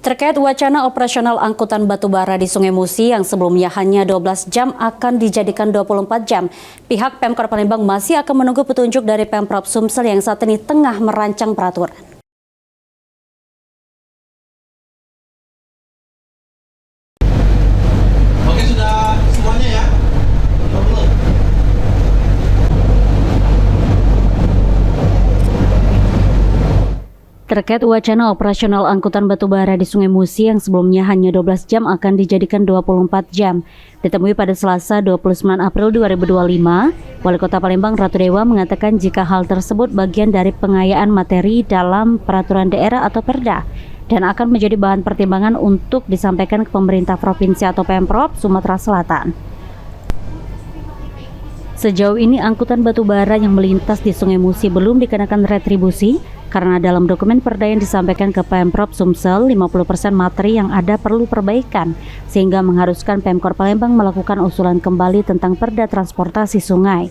Terkait wacana operasional angkutan batubara di Sungai Musi yang sebelumnya hanya 12 jam akan dijadikan 24 jam, pihak Pemkor Palembang masih akan menunggu petunjuk dari Pemprov Sumsel yang saat ini tengah merancang peraturan. Oke, sudah semuanya ya? Terkait wacana operasional angkutan batubara di Sungai Musi yang sebelumnya hanya 12 jam akan dijadikan 24 jam. Ditemui pada Selasa 29 April 2025, Wali Kota Palembang Ratu Dewa mengatakan jika hal tersebut bagian dari pengayaan materi dalam peraturan daerah atau Perda dan akan menjadi bahan pertimbangan untuk disampaikan ke pemerintah provinsi atau Pemprov Sumatera Selatan. Sejauh ini angkutan batubara yang melintas di Sungai Musi belum dikenakan retribusi karena dalam dokumen Perda yang disampaikan ke Pemprov Sumsel 50% materi yang ada perlu perbaikan sehingga mengharuskan Pemkor Palembang melakukan usulan kembali tentang Perda transportasi sungai.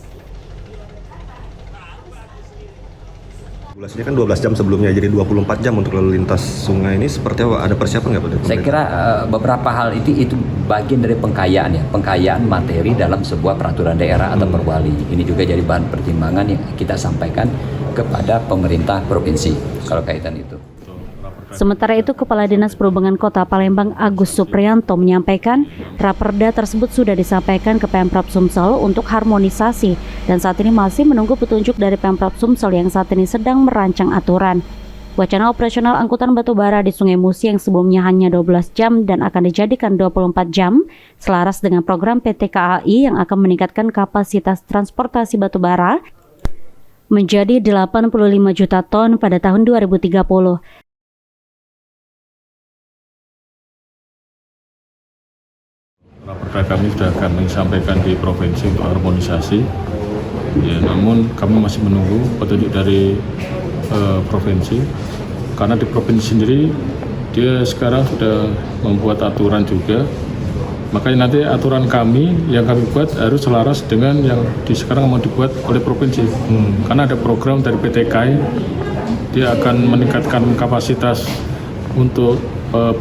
Regulasinya kan 12 jam sebelumnya, jadi 24 jam untuk lalu lintas sungai ini seperti apa? Ada persiapan nggak Pak? Saya kira beberapa hal itu bagian dari pengkayaan ya, pengkayaan materi dalam sebuah peraturan daerah atau perwali. Ini juga jadi bahan pertimbangan yang kita sampaikan kepada pemerintah provinsi kalau kaitan itu. Sementara itu, Kepala Dinas Perhubungan Kota Palembang Agus Supriyanto menyampaikan Raperda tersebut sudah disampaikan ke Pemprov Sumsel untuk harmonisasi dan saat ini masih menunggu petunjuk dari Pemprov Sumsel yang saat ini sedang merancang aturan. Wacana operasional angkutan batubara di Sungai Musi yang sebelumnya hanya 12 jam dan akan dijadikan 24 jam selaras dengan program PT KAI yang akan meningkatkan kapasitas transportasi batubara menjadi 85 juta ton pada tahun 2030. Raperda kami sudah kami sampaikan di provinsi untuk harmonisasi, ya, namun kami masih menunggu petunjuk dari provinsi, karena di provinsi sendiri dia sekarang sudah membuat aturan juga, makanya nanti aturan kami yang kami buat harus selaras dengan yang sekarang mau dibuat oleh provinsi, karena ada program dari PT KAI, dia akan meningkatkan kapasitas untuk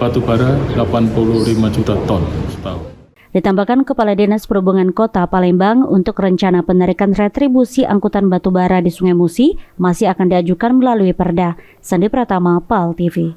batubara 85 juta ton setahun. Ditambahkan Kepala Dinas Perhubungan Kota Palembang untuk rencana penarikan retribusi angkutan batubara di Sungai Musi masih akan diajukan melalui Perda. Sandi Pratama, PAL TV.